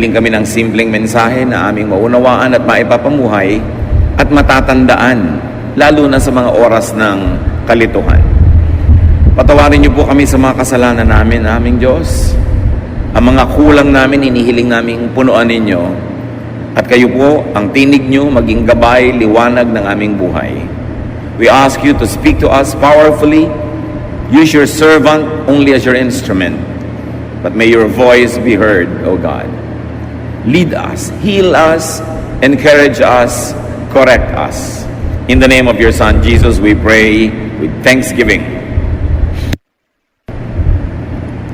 Nananatiling kami ng simpleng mensahe na aming maunawaan at maipapamuhay at matatandaan, lalo na sa mga oras ng kalituhan. Patawarin niyo po kami sa mga kasalanan namin, aming Diyos. Ang mga kulang namin, inihiling naming punuan ninyo. At kayo po, ang tinig niyo, maging gabay, liwanag ng aming buhay. We ask you to speak to us powerfully. Use your servant only as your instrument. But may your voice be heard, O God. Lead us, heal us, encourage us, correct us. In the name of your Son, Jesus, we pray with thanksgiving.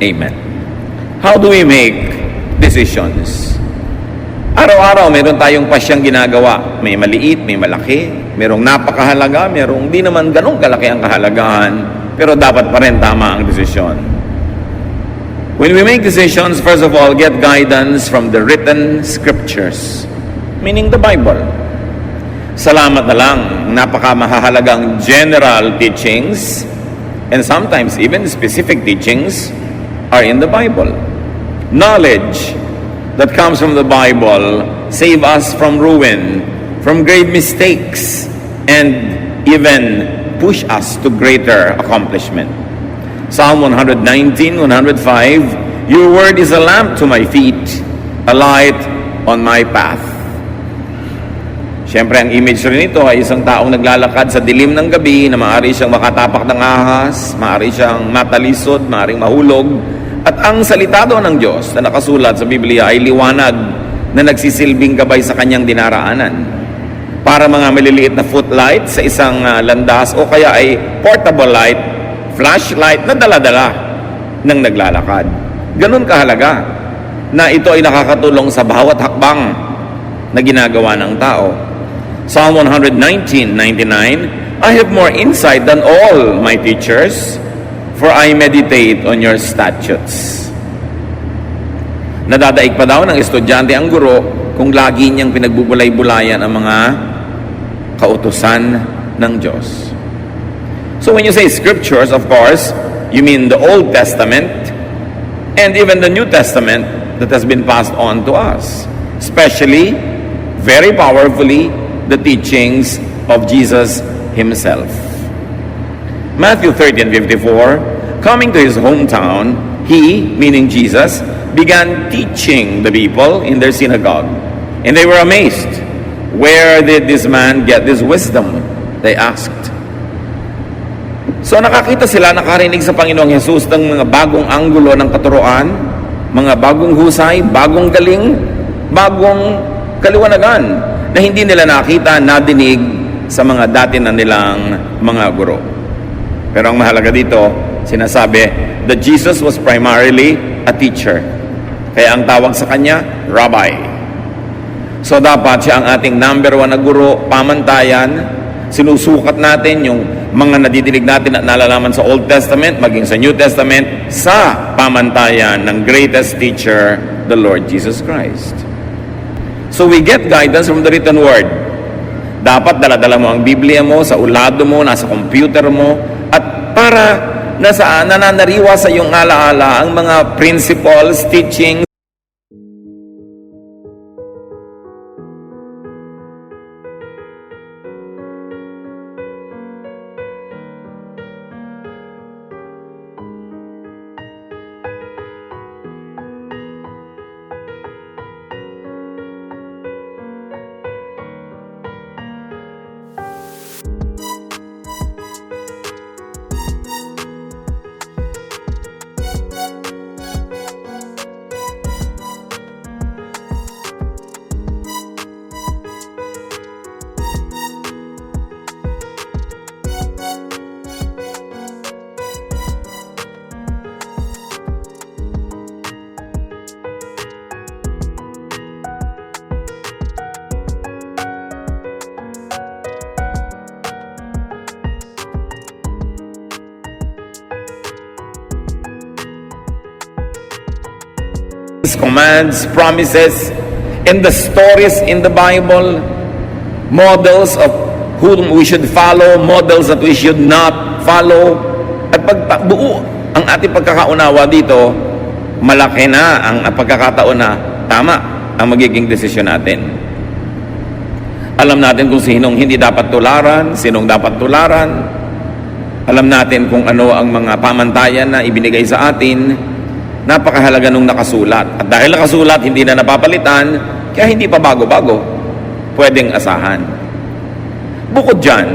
Amen. How do we make decisions? Araw-araw, meron tayong pasyang ginagawa. May maliit, may malaki. Merong napakahalaga, merong di naman ganong kalaki ang kahalagahan. Pero dapat pa rin tama ang desisyon. When we make decisions, first of all, get guidance from the written scriptures. Meaning the Bible. Salamat na lang, napakamahalagang general teachings and sometimes even specific teachings are in the Bible. Knowledge that comes from the Bible save us from ruin, from grave mistakes, and even push us to greater accomplishment. Psalm 119, 105, your word is a lamp to my feet, a light on my path. Siyempre, ang image rin ito ay isang taong naglalakad sa dilim ng gabi na maaari siyang makatapak ng ahas, maaari siyang matalisod, maaaring mahulog. At ang salita doon ng Diyos na nakasulat sa Biblia ay liwanag na nagsisilbing gabay sa kanyang dinaraanan. Para mga maliliit na footlight sa isang landas o kaya ay portable light, flashlight na dala-dala ng naglalakad. Ganun kahalaga na ito ay nakakatulong sa bawat hakbang na ginagawa ng tao. Psalm 119:99, I have more insight than all my teachers, for I meditate on your statutes. Nadadaig pa daw ng estudyante ang guro kung lagi niyang pinagbubulay-bulayan ang mga kautusan ng Diyos. So when you say scriptures, of course, you mean the Old Testament and even the New Testament that has been passed on to us. Especially, very powerfully, the teachings of Jesus Himself. Matthew 13:54, coming to His hometown, He, meaning Jesus, began teaching the people in their synagogue. And they were amazed. Where did this man get this wisdom? They asked. So nakakita sila, nakarinig sa Panginoong Jesus ng mga bagong anggulo ng katuruan, mga bagong husay, bagong galing, bagong kaliwanagan na hindi nila nakita, nadinig sa mga dati na nilang mga guro. Pero ang mahalaga dito, sinasabi that Jesus was primarily a teacher. Kaya ang tawag sa kanya, Rabbi. So dapat siya ang ating number 1 na guro, pamantayan. Sinusukat natin yung mga nadidinig natin at nalalaman sa Old Testament, maging sa New Testament, sa pamantayan ng greatest teacher, the Lord Jesus Christ. So we get guidance from the written word. Dapat dala-dala mo ang Biblia mo, sa ulado mo, nasa computer mo, at para nananariwa sa iyong alaala ang mga principles, teachings, commands, promises, and the stories in the Bible, models of whom we should follow, models that we should not follow. At pagbuo ang ating pagkakaunawa dito, malaki na ang pagkakataon na tama. ang magiging desisyon natin. Alam natin kung sinong hindi dapat tularan, sinong dapat tularan. Alam natin kung ano ang mga pamantayan na ibinigay sa atin. Napakahalaga nung nakasulat. At dahil nakasulat, hindi na napapalitan, kaya hindi pa bago-bago. Pwedeng asahan. Bukod dyan,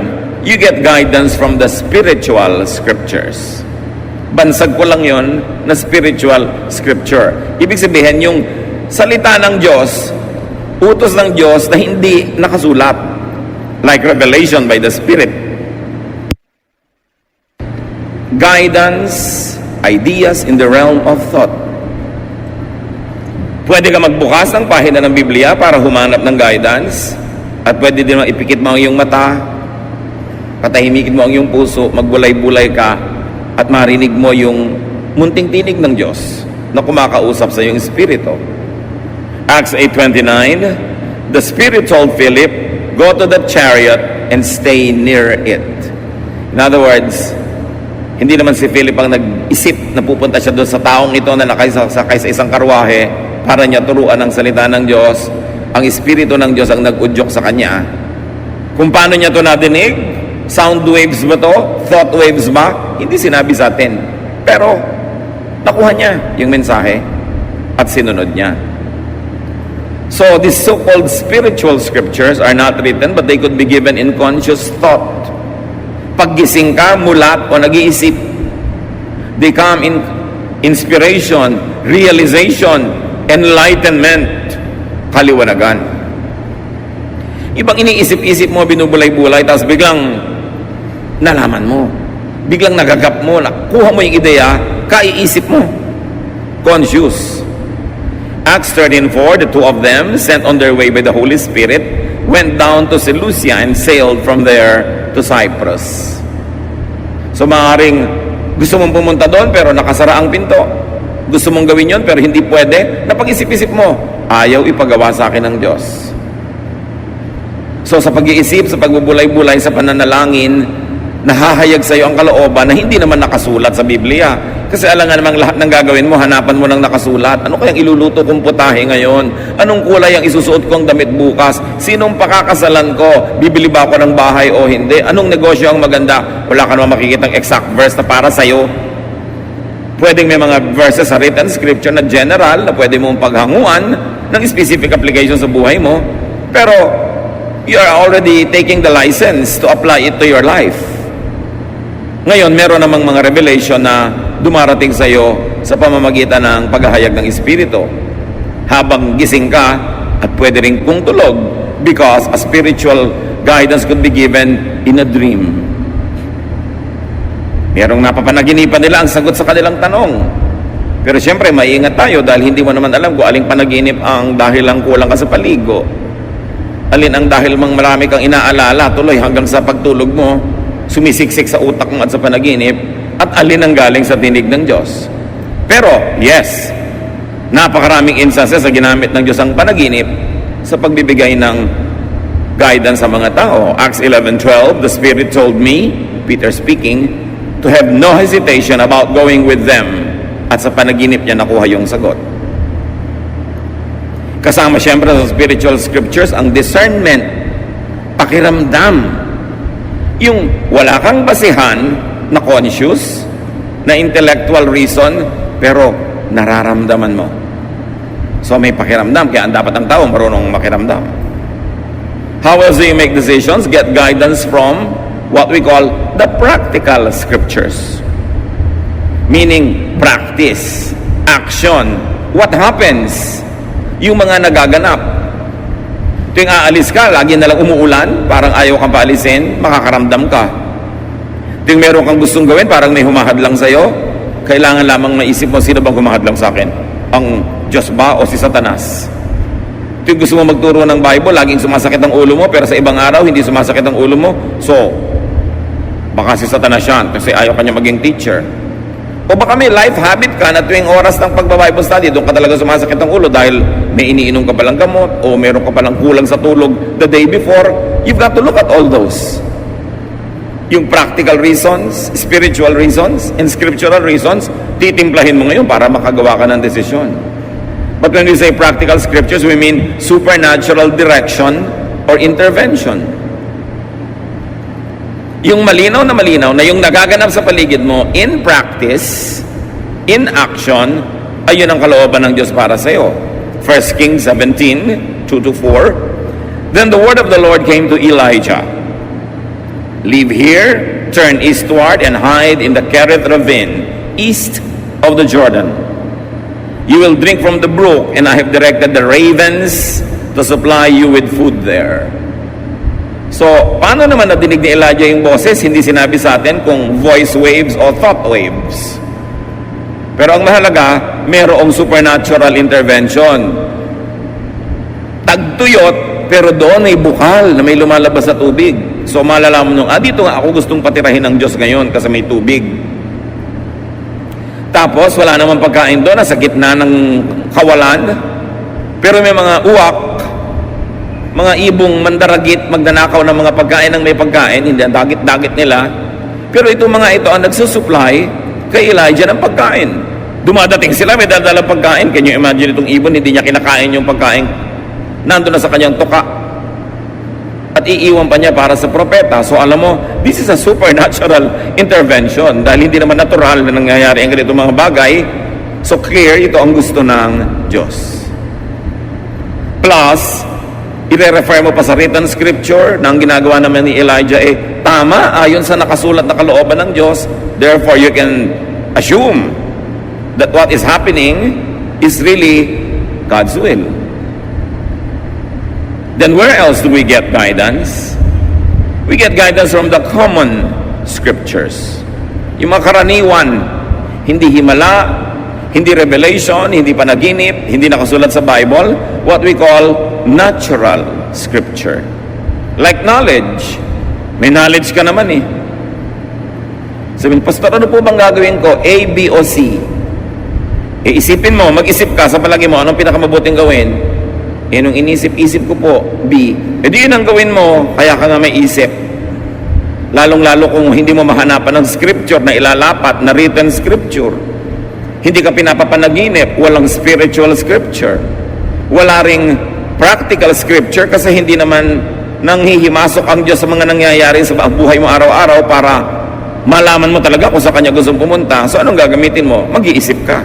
you get guidance from the spiritual scriptures. Bansag ko lang yon na spiritual scripture. Ibig sabihin, yung salita ng Diyos, utos ng Diyos na hindi nakasulat. Like revelation by the Spirit. Guidance, ideas in the realm of thought. Pwede ka magbukas ng pahina ng Biblia para humanap ng guidance. At pwede din ipikit mo ang iyong mata, patahimikin mo ang iyong puso, magbulay-bulay ka, at marinig mo yung munting tinig ng Diyos na kumakausap sa iyong espiritu. Acts 8:29, the Spirit told Philip, go to the chariot and stay near it. In other words, hindi naman si Philip ang nag-isip na pupunta siya doon sa taong ito na nakasakay sa isang karwahe para niya turuan ang salita ng Diyos. Ang Espiritu ng Diyos ang nag-udyok sa kanya. Kung paano niya ito nadinig? Sound waves ba to? Thought waves ba? Hindi sinabi sa atin. Pero, nakuha niya yung mensahe at sinunod niya. So, these so-called spiritual scriptures are not written, but they could be given in conscious thought. Paggising ka, mulat o nag-iisip, they come in inspiration, realization, enlightenment, kaliwanagan. Ibang iniisip-isip mo, binubulay-bulay, tapos biglang nalaman mo. Biglang nagagap mo, nakuha mo yung ideya, kaiisip mo. Conscious. Acts 13:4, the two of them, sent on their way by the Holy Spirit, went down to Seleucia and sailed from there to Cyprus. So maaaring gusto mong pumunta doon pero nakasara ang pinto. Gusto mong gawin yon pero hindi pwede. Napag-isip-isip mo, ayaw ipagawa sa akin ng Diyos. So sa pag-iisip, sa pagbubulay-bulay, sa pananalangin, nahahayag sa iyo ang kalooban na hindi naman nakasulat sa Biblia. Kasi alam nga namang lahat ng gagawin mo, hanapan mo ng nakasulat. Ano kayang iluluto kong putahe ngayon? Anong kulay ang isusuot kong damit bukas? Sinong pakakasalan ko? Bibili ba ako ng bahay o hindi? Anong negosyo ang maganda? Wala ka naman makikitang exact verse na para sa'yo. Pwedeng may mga verses sa written scripture na general na pwede mong paghanguan ng specific application sa buhay mo. Pero you are already taking the license to apply it to your life. Ngayon, meron namang mga revelation na dumarating sa iyo sa pamamagitan ng paghahayag ng Espiritu. Habang gising ka at pwede rin kung tulog because a spiritual guidance could be given in a dream. Merong napapanaginipan nila ang sagot sa kanilang tanong. Pero siyempre, maiingat tayo dahil hindi mo naman alam kung aling panaginip ang dahil lang kulang ka sa paligo. Alin ang dahil mang marami kang inaalala tuloy hanggang sa pagtulog mo, sumisiksik sa utak mo at sa panaginip, at alin ang galing sa tinig ng Diyos. Pero, yes, napakaraming instances na ginamit ng Diyos ang panaginip sa pagbibigay ng guidance sa mga tao. Acts 11:12, the Spirit told me, Peter speaking, to have no hesitation about going with them. At sa panaginip niya nakuha yung sagot. Kasama siyempre sa spiritual scriptures ang discernment, pakiramdam, yung wala kang basihan na conscious, na intellectual reason, pero nararamdaman mo. So may pakiramdam, kaya dapat ang tao marunong makiramdam. How else do you make decisions? Get guidance from what we call the practical scriptures. Meaning, practice, action. What happens? Yung mga nagaganap. Tuwing aalis ka, lagi na lang umuulan, parang ayaw kang paalisin, makakaramdam ka. Tuwing meron kang gustong gawin, parang may humahadlang sa'yo, kailangan lamang maisip mo, sino bang humahadlang sa akin? Ang Diyos ba o si Satanas? Tuwing gusto mo magturo ng Bible, laging sumasakit ang ulo mo, pero sa ibang araw, hindi sumasakit ang ulo mo. So, baka si Satanas yan, kasi ayaw kanya maging teacher. O baka may life habit ka na tuwing oras ng pagba-Bible study, doon ka talaga sumasakit ang ulo dahil may iniinom ka palang gamot o meron ka palang kulang sa tulog the day before. You've got to look at all those. Yung practical reasons, spiritual reasons, and scriptural reasons, titimplahin mo ngayon para makagawa ka ng desisyon. But when we say practical scriptures, we mean supernatural direction or intervention. Yung malinaw na yung nagaganap sa paligid mo in practice, in action, ayun ang kalooban ng Diyos para sa iyo. 1 Kings 17, 2-4. Then the word of the Lord came to Elijah. Leave here, turn eastward, and hide in the Kerith ravine, east of the Jordan. You will drink from the brook, and I have directed the ravens to supply you with food there. So, paano naman nadinig ni Elijah yung boses? Hindi sinabi sa atin kung voice waves o thought waves. Pero ang mahalaga, mayroong supernatural intervention. Tagtuyot, pero doon may bukal na may lumalabas sa tubig. So, malalaman nung, dito nga ako gustong patirahin ng Diyos ngayon kasi may tubig. Tapos, wala namang pagkain doon, nasa gitna ng kawalan. Pero may mga uwak, mga ibong mandaragit, magnanakaw ng mga pagkain ng may pagkain, hindi ang dagit-dagit nila. Pero itong mga ito ang nagsusupply kay Elijah ng pagkain. Dumadating sila, may dadalang pagkain. Can you imagine itong ibon, hindi niya kinakain yung pagkain. Nandun na sa kanyang tuka. At iiwan pa niya para sa propeta. So alam mo, this is a supernatural intervention. Dahil hindi naman natural na nangyayari ang ganitong mga bagay. So clear, ito ang gusto ng Diyos. Plus, i-refer mo pa sa written scripture na ang ginagawa naman ni Elijah tama, ayon sa nakasulat na kalooban ng Diyos. Therefore, you can assume that what is happening is really God's will. Then where else do we get guidance? We get guidance from the common scriptures. Yung mga karaniwan, hindi himala, hindi revelation, hindi panaginip, hindi nakasulat sa Bible, what we call natural scripture. Like knowledge. May knowledge ka naman Sabihin, Pastor, ano po bang gagawin ko? A, B, o C? Isipin mo, mag-isip ka sa palagi mo, anong pinakamabuting gawin? Nung inisip-isip ko po, B. Di yun ang gawin mo, kaya ka nga may isip. Lalong-lalo kung hindi mo mahanapan ng scripture na ilalapat, na written scripture. Hindi ka pinapapanaginip, walang spiritual scripture. Wala ring practical scripture kasi hindi naman nanghihimasok ang Diyos sa mga nangyayari sa buhay mo araw-araw para malaman mo talaga kung sa Kanya gustong pumunta. So anong gagamitin mo? Mag-iisip ka.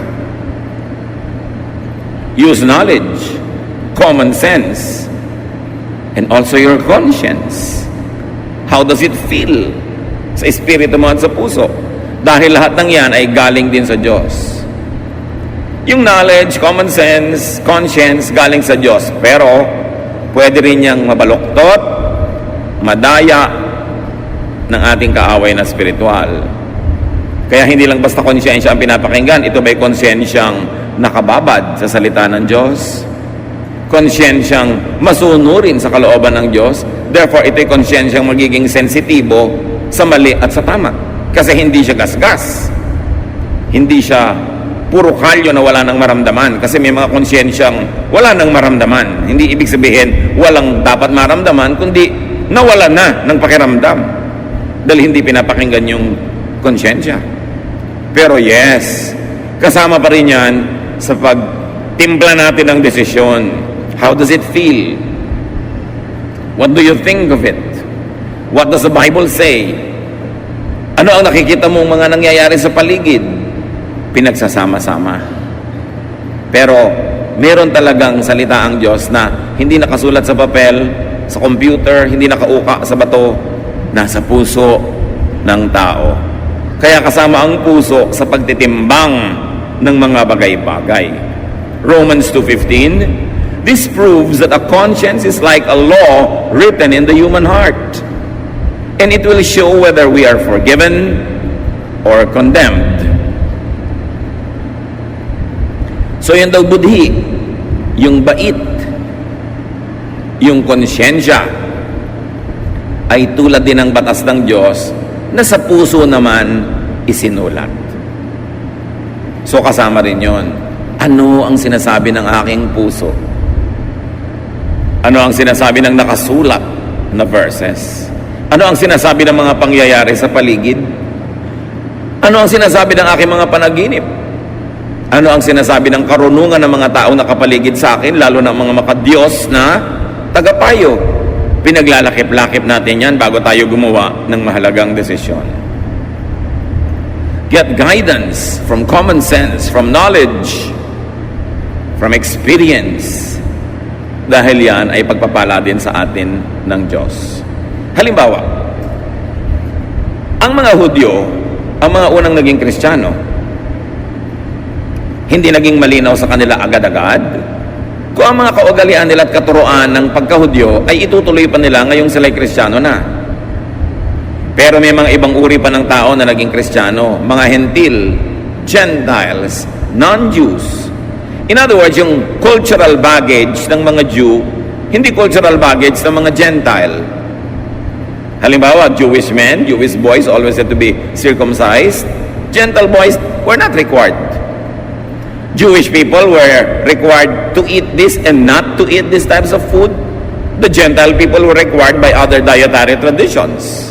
Use knowledge, common sense, and also your conscience. How does it feel sa espiritu mo at sa puso? Dahil lahat ng yan ay galing din sa Diyos. Yung knowledge, common sense, conscience, galing sa Diyos. Pero, pwede rin niyang mabaluktot, madaya ng ating kaaway na spiritual. Kaya hindi lang basta konsyensya ang pinapakinggan, ito ba'y konsyensyang nakababad sa salita ng Diyos? Konsyensyang masunurin sa kalooban ng Diyos? Therefore, ito'y konsyensyang magiging sensitibo sa mali at sa tama. Kasi hindi siya gasgas. Hindi siya puro kalyo na wala nang maramdaman. Kasi may mga konsyensyang wala nang maramdaman. Hindi ibig sabihin walang dapat maramdaman, kundi nawala na ng pakiramdam. Dahil hindi pinapakinggan yung konsyensya. Pero yes, kasama pa rin yan sa pagtimpla natin ng desisyon. How does it feel? What do you think of it? What does the Bible say? Ano ang nakikita mong mga nangyayari sa paligid? Pinagsasama-sama. Pero meron talagang salita ang Diyos na hindi nakasulat sa papel, sa computer, hindi nakauka sa bato, nasa puso ng tao. Kaya kasama ang puso sa pagtitimbang ng mga bagay-bagay. Romans 2:15, this proves that a conscience is like a law written in the human heart, and it will show whether we are forgiven or condemned. So yan daw budhi, yung bait, yung konsyensya, ay tulad din ng batas ng Diyos na sa puso naman isinulat. So kasama rin yon. Ano ang sinasabi ng aking puso? Ano ang sinasabi ng nakasulat na verses? Ano ang sinasabi ng mga pangyayari sa paligid? Ano ang sinasabi ng aking mga panaginip? Ano ang sinasabi ng karunungan ng mga tao na kapaligid sa akin, lalo ng mga makadiyos na tagapayo? Pinaglalakip-lakip natin yan bago tayo gumawa ng mahalagang desisyon. Get guidance from common sense, from knowledge, from experience. Dahil yan ay pagpapala din sa atin ng Diyos. Halimbawa, ang mga Hudyo, ang mga unang naging Kristiyano, hindi naging malinaw sa kanila agad-agad kung ang mga kaugalian nila at katuruan ng pagka-Hudyo ay itutuloy pa nila ngayong sila'y Kristiyano na. Pero may mga ibang uri pa ng tao na naging Kristiyano, mga Hentil, Gentiles, non-Jews. In other words, yung cultural baggage ng mga Jew, hindi cultural baggage ng mga Gentile. Halimbawa, Jewish men, Jewish boys always had to be circumcised. Gentile boys were not required. Jewish people were required to eat this and not to eat these types of food. The Gentile people were required by other dietary traditions.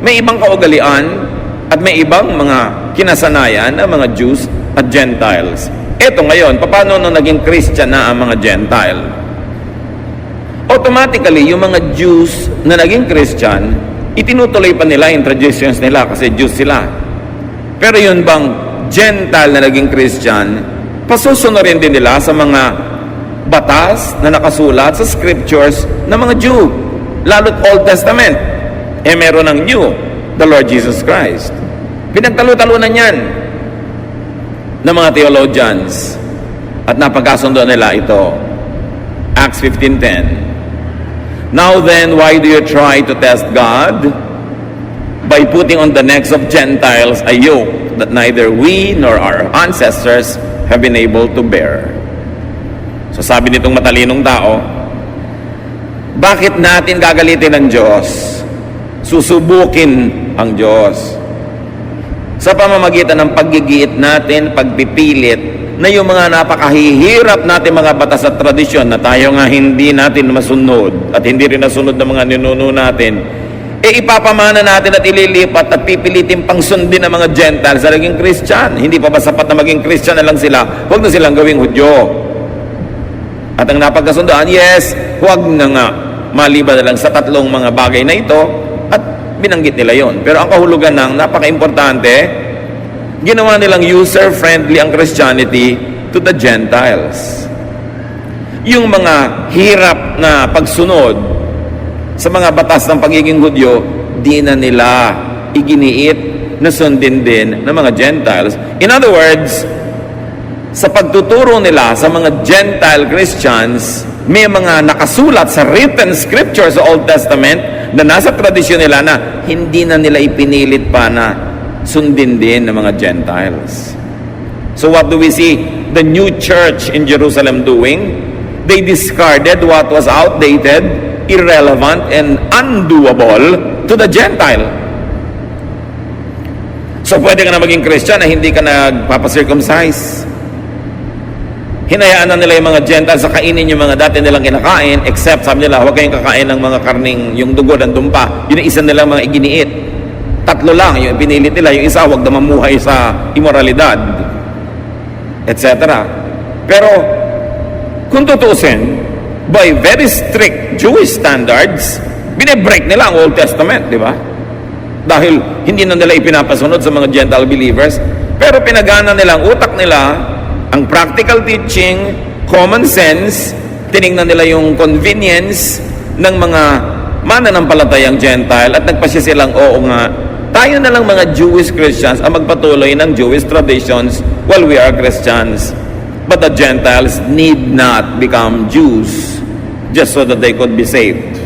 May ibang kaugalian at may ibang mga kinasanayan ng mga Jews at Gentiles. Eto ngayon, paano nung naging Christian na ang mga Gentile? Automatically, yung mga Jews na naging Christian, itinutuloy pa nila yung traditions nila kasi Jews sila. Pero yun bang Gentile na naging Christian, pasusunurin din nila sa mga batas na nakasulat sa scriptures ng mga Jew, lalo't Old Testament. Meron ng New, the Lord Jesus Christ. Pinagtalo-talunan yan ng mga theologians at napagkasundo nila ito. Acts 15:10. Now then, why do you try to test God? By putting on the necks of Gentiles a yoke that neither we nor our ancestors have been able to bear. So sabi nitong matalinong tao, bakit natin gagalitin ng Diyos? Susubukin ang Diyos. Sa pamamagitan ng paggigiit natin, pagpipilit, na yung mga napakahihirap natin mga batas at tradisyon na tayo nga hindi natin masunod at hindi rin nasunod ng mga ninuno natin, ipapamana natin at ililipat at pipilitin pang sundin ng mga Gentiles sa naging Christian. Hindi pa ba sapat na maging Christian na lang sila? Huwag na silang gawing Hudyo. At ang napagkasundoan, yes, huwag na nga. Maliban na lang sa tatlong mga bagay na ito at binanggit nila yon. Pero ang kahulugan ng napaka-importante, ginawa nilang user-friendly ang Christianity to the Gentiles. Yung mga hirap na pagsunod sa mga batas ng pagiging Hudyo, di na nila iginiit na sundin din ng mga Gentiles. In other words, sa pagtuturo nila sa mga Gentile Christians, may mga nakasulat sa written scriptures sa Old Testament na nasa tradisyon nila na hindi na nila ipinilit pa na sundin din ng mga Gentiles. So what do we see the new church in Jerusalem doing? They discarded what was outdated, irrelevant, and undoable to the Gentile. So pwede ka na maging Christian na hindi ka nagpapacircumcise. Hinayaan na nila yung mga Gentiles sa kainin yung mga dati nilang kinakain, except sabi nila, huwag kayong kakain ng mga karning, yung dugo ng dumpa. Yun ang isa nilang mga iginiit. Tatlo lang yung pinilit nila, yung isa huwag na mamuhay sa immoralidad, etc. Pero kung tutusin, by very strict Jewish standards, binibreak nila ang Old Testament, di ba? Dahil hindi na nila ipinapasunod sa mga Gentile believers, pero pinagana nila ang utak nila, ang practical teaching, common sense, tinignan nila yung convenience ng mga mananampalatayang Gentile at nagpasya silang, oo nga, tayo na lang mga Jewish Christians ang magpatuloy ng Jewish traditions while we are Christians. But the Gentiles need not become Jews just so that they could be saved.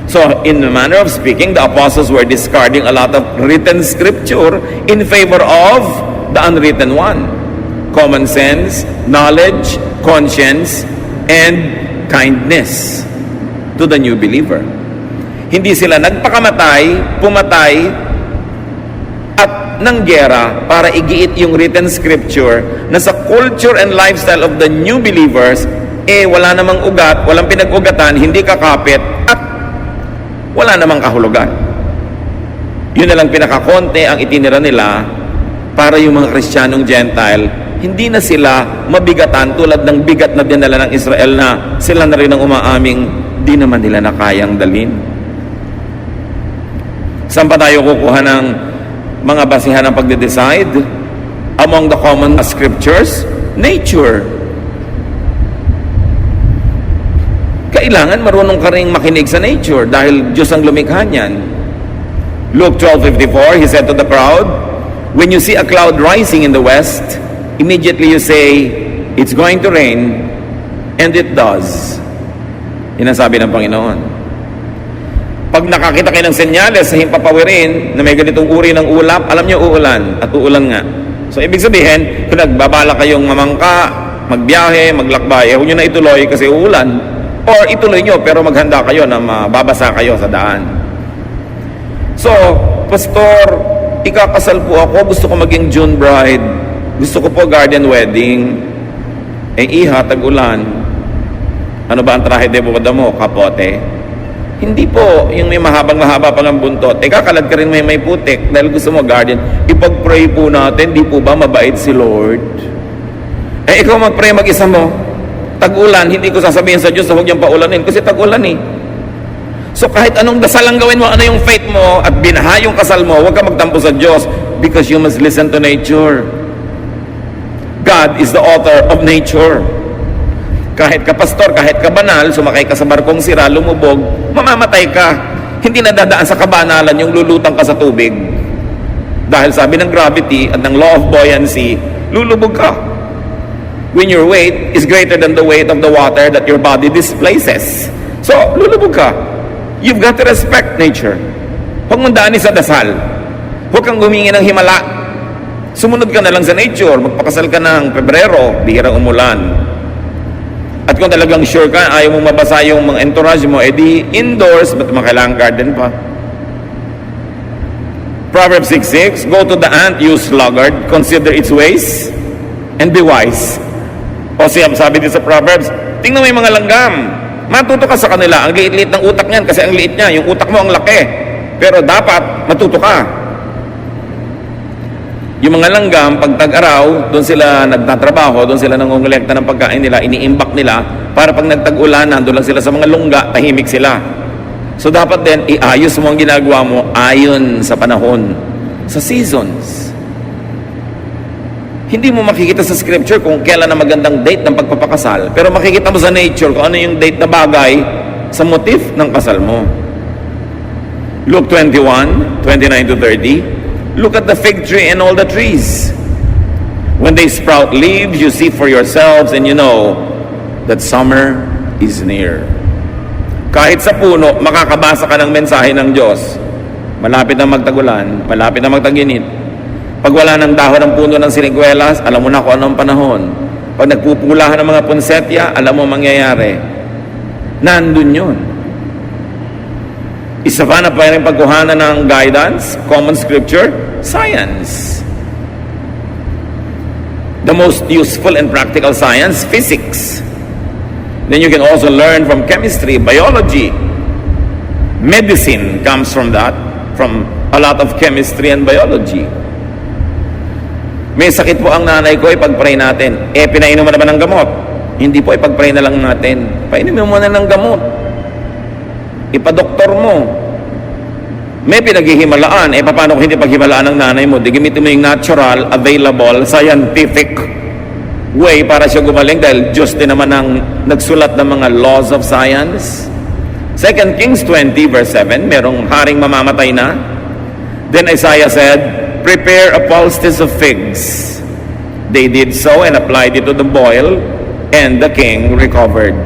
So, in the manner of speaking, the apostles were discarding a lot of written scripture in favor of the unwritten one. Common sense, knowledge, conscience, and kindness to the new believer. Hindi sila nagpakamatay, pumatay, at ng gera para igiit yung written scripture na sa culture and lifestyle of the new believers, wala namang ugat, walang pinag-ugatan, hindi kakapit, at wala namang kahulugan. Yun na lang pinakakonte ang itinira nila para yung mga Kristiyanong Gentile hindi na sila mabigatan tulad ng bigat na dinala ng Israel na sila na rin ang umaaming di naman nila na kayang dalhin. Saan pa tayo kukuha ng mga basihan ng pagde-decide? Among the common scriptures, nature. Kailangan marunong ka rin makinig sa nature dahil Diyos ang lumikha niyan. Luke 12:54, He said to the crowd, "When you see a cloud rising in the west, immediately you say, it's going to rain, and it does." Yan ang sabi ng Panginoon. Pag nakakita kayo ng senyales sa himpapawirin na may ganitong uri ng ulap, alam niyo uulan, at uulan nga. So ibig sabihin, kung nagbabala kayong mamangka, magbiyahe, maglakbay, huwag nyo na ituloy kasi uulan. Or ituloy nyo pero maghanda kayo na mababasa kayo sa daan. So, Pastor, ikakasal po ako, gusto ko maging June bride. Gusto ko po garden wedding. Iha, tag-ulan. Ano ba ang trahe de boda mo? Kapote? Hindi po, yung may mahabang-mahaba pang ang buntot. Kakalad ka rin may putik dahil gusto mo garden. Ipag-pray po natin, di po ba mabait si Lord? Ikaw mag-pray mag-isa mo. Tag-ulan, hindi ko sasabihin sa Diyos na huwag niyang paulanin kasi tag-ulan eh. So kahit anong dasal ang gawin mo, ano yung faith mo at binaha yung kasal mo, huwag ka magtampo sa Diyos because you must listen to nature. God is the author of nature. Kahit ka pastor, kahit ka banal, sumakay ka sa barkong sira, lumubog, mamamatay ka. Hindi na dadaan sa kabanalan yung lulutang ka sa tubig. Dahil sabi ng gravity at ng law of buoyancy, lulubog ka. When your weight is greater than the weight of the water that your body displaces. So, lulubog ka. You've got to respect nature. Huwag mong daanin sa dasal. Huwag kang humingi ng himala. Sumunod ka na lang sa nature. Magpakasal ka ng Pebrero, bihirang umulan. At kung talagang sure ka, ayaw mong mabasa yung mga entourage mo, edi indoors, ba't makailangang garden pa? Proverbs 6:6, Go to the ant, you sluggard, consider its ways, and be wise. O sabi din sa Proverbs, tingnan mo yung mga langgam. Matuto ka sa kanila. Ang liit-liit ng utak niyan kasi ang liit niya. Yung utak mo ang laki. Pero dapat matuto ka. Yung mga langgam, pag tag-araw, doon sila nagtatrabaho, doon sila nangongolekta ng pagkain nila, iniimbak nila, para pag nagtag-ulan, nandun lang sila sa mga lungga, tahimik sila. So dapat din, iayos mo ang ginagawa mo ayon sa panahon, sa seasons. Hindi mo makikita sa scripture kung kailan ang magandang date ng pagpapakasal, pero makikita mo sa nature kung ano yung date na bagay sa motif ng kasal mo. Luke 21:29-30, Look at the fig tree and all the trees. When they sprout leaves, you see for yourselves and you know that summer is near. Kahit sa puno, makakabasa ka ng mensahe ng Diyos. Malapit na magtagulan, malapit na magtaginit. Pag wala ng dahon ng puno ng siniguelas, alam mo na kung anong panahon. Pag nagpupulahan ng mga ponsetya, alam mo mangyayari. Nandun yun. Isa pa na pa rin pagkuhanan ng guidance, common scripture, science. The most useful and practical science, physics. Then you can also learn from chemistry, biology. Medicine comes from that, from a lot of chemistry and biology. May sakit po ang nanay ko, ipag-pray natin. Pinainom mo naman ng gamot. Hindi po, ipag-pray na lang natin. Painumin mo na ng gamot. Ipadoktor mo. May pinaghihimalaan. Paano kung hindi paghimalaan ng nanay mo? Di gamitin mo yung natural, available, scientific way para siya gumaling dahil Diyos din naman ang nagsulat ng mga laws of science. 2 Kings 20:7, merong haring mamamatay na. Then Isaiah said, Prepare a poultice of figs. They did so and applied it to the boil, and the king recovered.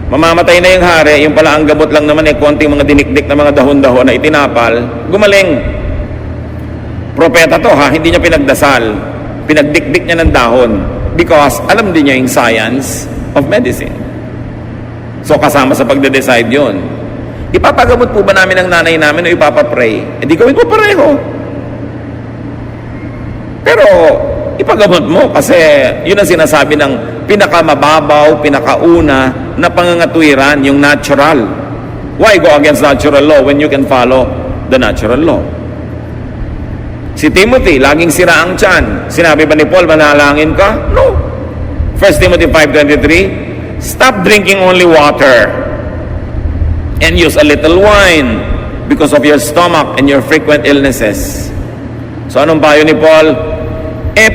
Mamamatay na yung hari, yung pala ang gamot lang naman konting mga dinikdik na mga dahon-dahon na itinapal, gumaling. Propeta to ha, hindi niya pinagdasal. Pinagdikdik niya ng dahon because alam din niya yung science of medicine. So kasama sa pagde-decide yun. Ipapagamot po ba namin ang nanay namin o ipapapray? Di gawin mo pareho. Pero ipagamot mo kasi yun ang sinasabi ng pinakamababaw, pinakauna na pangangatwiran, yung natural. Why go against natural law when you can follow the natural law? Si Timothy, laging sira ang tiyan. Sinabi ba ni Paul, manalangin ka? No. 1 Timothy 5:23, stop drinking only water and use a little wine because of your stomach and your frequent illnesses. So anong payo ni Paul?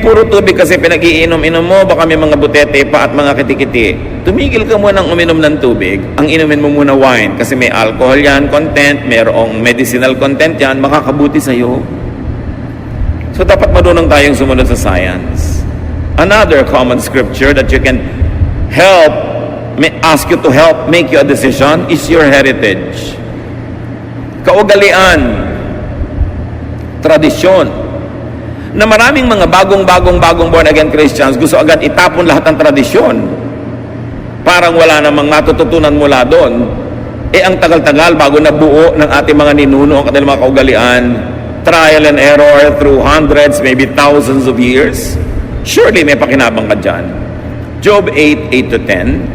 Puro tubig kasi pinag-iinom-inom mo, baka may mga butete pa at mga kitikiti. Tumigil ka muna ng uminom ng tubig. Ang inumin mo muna wine kasi may alcohol yan, content, mayroong medicinal content yan, makakabuti sa'yo. So dapat marunong tayong sumunod sa science. Another common scripture that you can ask you to help make your decision is your heritage. Kaugalian, tradisyon, na maraming mga bagong born again Christians gusto agad itapon lahat ng tradisyon. Parang wala namang matututunan mula doon. Ang tagal-tagal bago nabuo ng ating mga ninuno ang kanilang mga kaugalian, trial and error through hundreds, maybe thousands of years. Surely may pakinabang ka dyan. Job 8:8-10,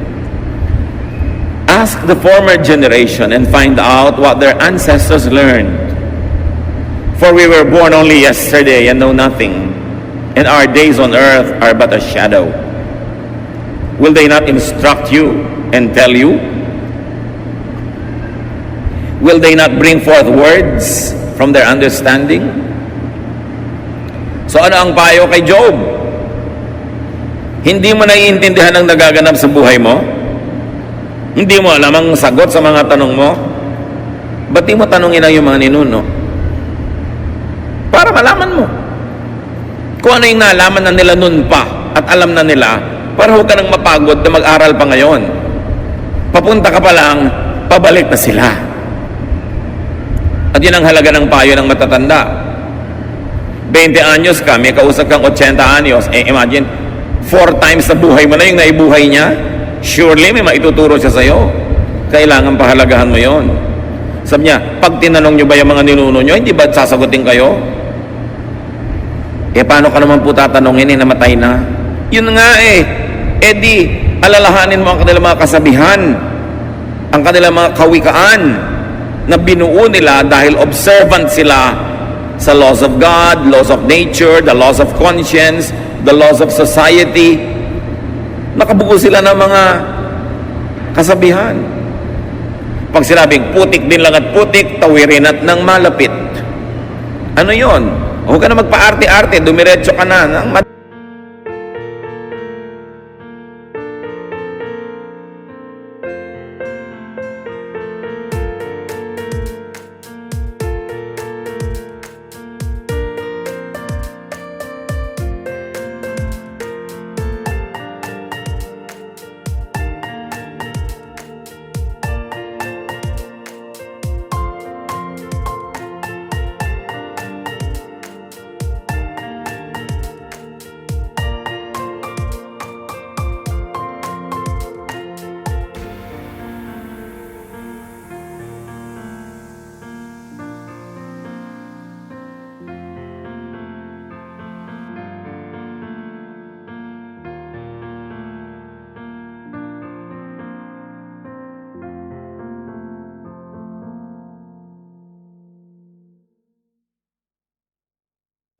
ask the former generation and find out what their ancestors learned. For we were born only yesterday and know nothing, and our days on earth are but a shadow. Will they not instruct you and tell you? Will they not bring forth words from their understanding? So ano ang payo kay Job? Hindi mo naiintindihan ang nagaganap sa buhay mo? Hindi mo alam ang sagot sa mga tanong mo? Ba't di mo tanongin lang yung mga ninuno? Para malaman mo kung ano yung nalaman na nila nun pa at alam na nila, para huwag ka nang mapagod na mag-aral pa ngayon. Papunta ka pa lang, pabalik na sila. At yun ang halaga ng payo ng matatanda. 20 anyos ka, may kausap kang 80 anyos, imagine 4 times sa buhay mo na yung naibuhay niya. Surely may maituturo siya sa'yo. Kailangan pahalagahan mo yon. Sabi niya, pag tinanong nyo ba yung mga ninuno nyo, hindi ba sasagutin kayo? Paano ka naman po tatanungin, namatay na? Yun nga di, alalahanin mo ang kanilang mga kasabihan, ang kanilang mga kawikaan na binuo nila dahil observant sila sa laws of God, laws of nature, the laws of conscience, the laws of society. Nakabuo sila ng mga kasabihan. Pag sinabing putik din lang at putik, tawirin at ng malapit. Ano yon? Huwag ka na magpa-arte-arte, dumiretso ka na.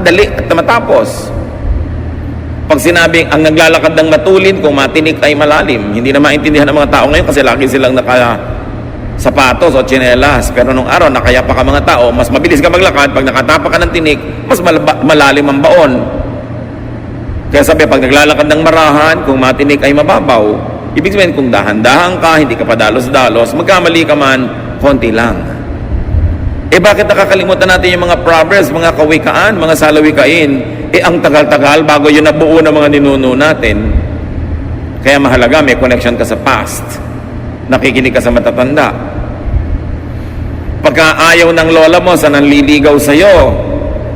Dali at matapos. Pag sinabing ang naglalakad ng matulin kung matinik ay malalim, hindi na maintindihan ng mga tao ngayon kasi lagi silang sapatos o tsinelas. Pero nung araw, nakayapa ka mga tao, mas mabilis ka maglakad. Pag nakatapa ka ng tinik, mas malalim ang baon. Kaya sabi, pag naglalakad ng marahan, kung matinik ay mababaw, ibig sabihin kung dahan-dahan ka, hindi ka pa dalos-dalos, magkamali ka man, konti lang. Bakit nakakalimutan natin yung mga proverbs, mga kawikaan, mga salawikain? Ang tagal-tagal bago yun nabuo ng mga ninuno natin. Kaya mahalaga, may connection ka sa past. Nakikinig ka sa matatanda. Pagka ayaw ng lola mo sa nanliligaw sa'yo,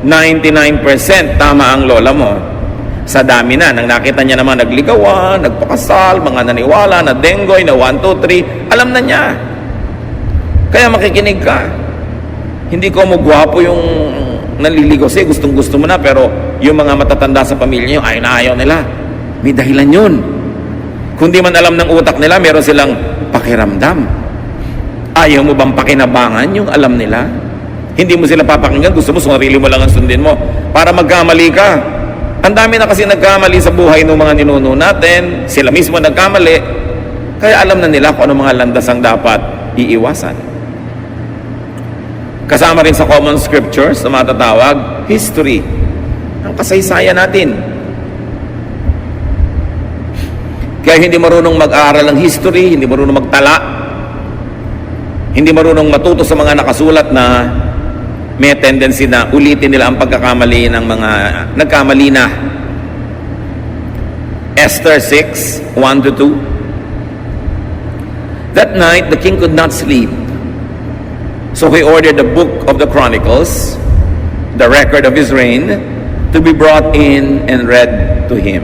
99% tama ang lola mo. Sa dami na, nang nakita niya naman nagligawan, nagpakasal, mga naniwala, na denggoy, na 1, 2, 3, alam na niya. Kaya makikinig ka. Hindi ko mo gwapo yung naliligaw sa'yo, gustong-gusto mo na, pero yung mga matatanda sa pamilya nyo, ayaw nila. May dahilan yun. Kung di man alam ng utak nila, meron silang pakiramdam. Ayaw mo bang pakinabangan yung alam nila? Hindi mo sila papakinggan, gusto mo, sarili mo lang ang sundin mo. para magkamali ka. Ang dami na kasi nagkamali sa buhay ng mga ninuno natin, sila mismo nagkamali, kaya alam na nila kung ano mga landas ang dapat iiwasan. Kasama rin sa common scriptures na matatawag, history, ang kasaysayan natin. Kaya hindi marunong mag-aaral ng history, hindi marunong magtala, hindi marunong matuto sa mga nakasulat na may tendency na ulitin nila ang pagkakamali ng mga nagkamali na. Esther 6, 1-2. That night, the king could not sleep. So he ordered the book of the Chronicles, the record of his reign, to be brought in and read to him.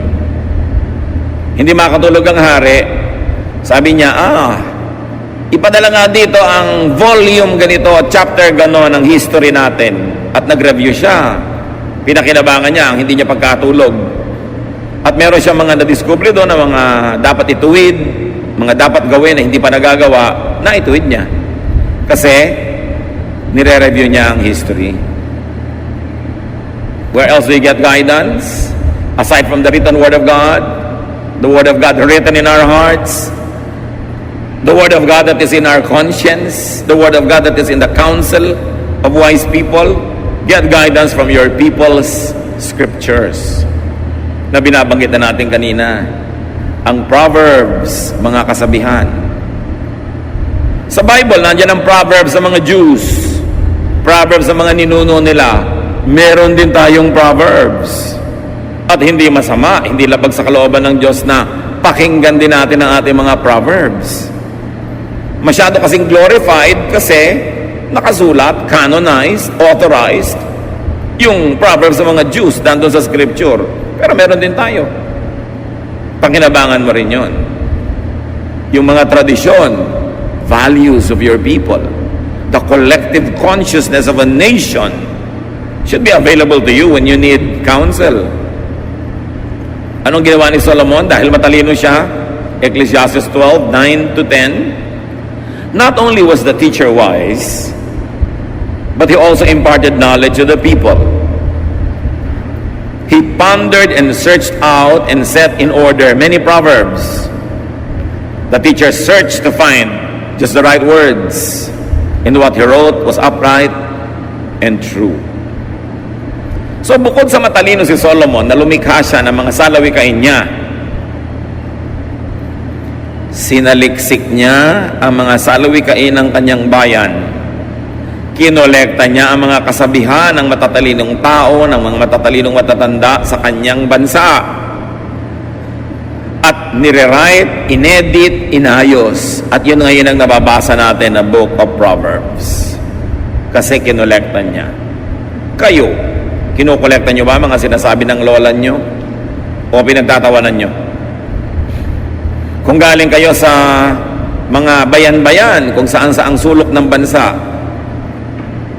Hindi makatulog ang hari. Sabi niya, ipadala nga dito ang volume ganito, chapter gano'n ng history natin. At nag-review siya. Pinakinabangan niya ang hindi niya pagkatulog. At meron siya mga na-discover doon na mga dapat ituwid, mga dapat gawin na hindi pa nagagawa, na ituwid niya. Kasi, nire-review niya ang history. Where else do you get guidance? Aside from the written Word of God, the Word of God written in our hearts, the Word of God that is in our conscience, the Word of God that is in the counsel of wise people. Get guidance from your people's scriptures. Na binabanggit na natin kanina. Ang Proverbs, mga kasabihan. Sa Bible, nandiyan ang Proverbs sa mga Jews. Proverbs sa mga ninuno nila. Meron din tayong Proverbs. At hindi masama, hindi labag sa kalooban ng Diyos na pakinggan din natin ang ating mga Proverbs. Masyado kasing glorified kasi nakasulat, canonized, authorized yung Proverbs sa mga Jews nandun sa Scripture. Pero meron din tayo. Pakinabangan mo rin yun. Yung mga tradisyon, values of your people, the collective consciousness of a nation should be available to you when you need counsel. Anong ginawa ni Solomon? Dahil matalino siya, Ecclesiastes 12, 9-10, not only was the teacher wise, but he also imparted knowledge to the people. He pondered and searched out and set in order many proverbs. The teacher searched to find just the right words, and what he wrote was upright and true. So bukod sa matalino si Solomon na lumikha siya ng mga salawikain niya, sinaliksik niya ang mga salawikain ng kanyang bayan. Kinolekta niya ang mga kasabihan ng matatalinong tao, ng mga matatalinong matatanda sa kanyang bansa. At nire-write, inedit, inayos. At yun ngayon ang nababasa natin na Book of Proverbs. Kasi kinolekta niya. Kayo, kinukolekta niyo ba mga sinasabi ng lola niyo? O pinagtatawanan niyo? Kung galing kayo sa mga bayan-bayan, kung saan-saang sulok ng bansa,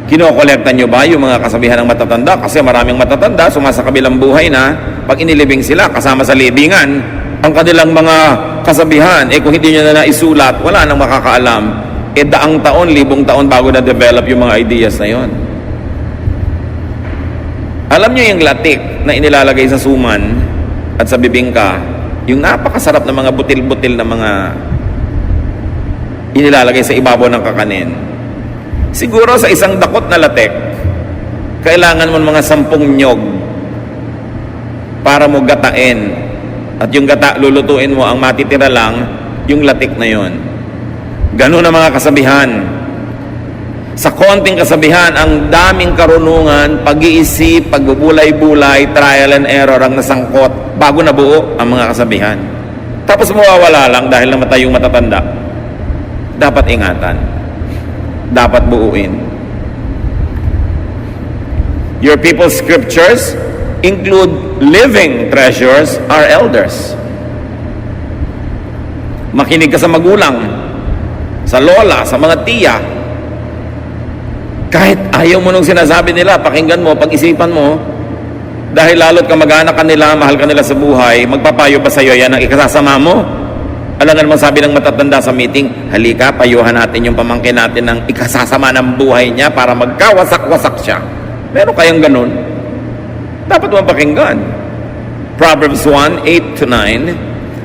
kinokolekta nyo ba yung mga kasabihan ng matatanda? Kasi maraming matatanda, sumasakabilang buhay na, pag inilibing sila, kasama sa libingan, ang kanilang mga kasabihan, kung hindi nyo na naisulat, wala nang makakaalam. Daang taon, libong taon bago na-develop yung mga ideas na yon. Alam nyo yung latik na inilalagay sa suman at sa bibingka, yung napakasarap na mga butil-butil na mga inilalagay sa ibabaw ng kakanin. Siguro sa isang dakot na latik, kailangan mo mga 10 nyog para mo gatain. At yung gata, lulutuin mo, ang matitira lang, yung latik na yon. Ganun ang mga kasabihan. Sa konting kasabihan, ang daming karunungan, pag-iisip, pagbubulay-bulay, trial and error ang nasangkot bago nabuo ang mga kasabihan. Tapos mawawala lang dahil namatay yung matatanda. Dapat ingatan. Dapat buuin. Your people's scriptures include living treasures, our elders. Makinig ka sa magulang, sa lola, sa mga tiya. Kahit ayaw mo nung sinasabi nila, pakinggan mo, pag-isipan mo, dahil lalo't kamag-anak ka nila, mahal ka nila sa buhay, magpapayo pa sa'yo, yan ang ikasasama mo. Alam nga naman sabi ng matatanda sa meeting, halika, payuhan natin yung pamangkin natin ng ikasasama ng buhay niya para magkawasak-wasak siya. Meron kayang ganun? Dapat mo pakinggan. Proverbs 1:8-9,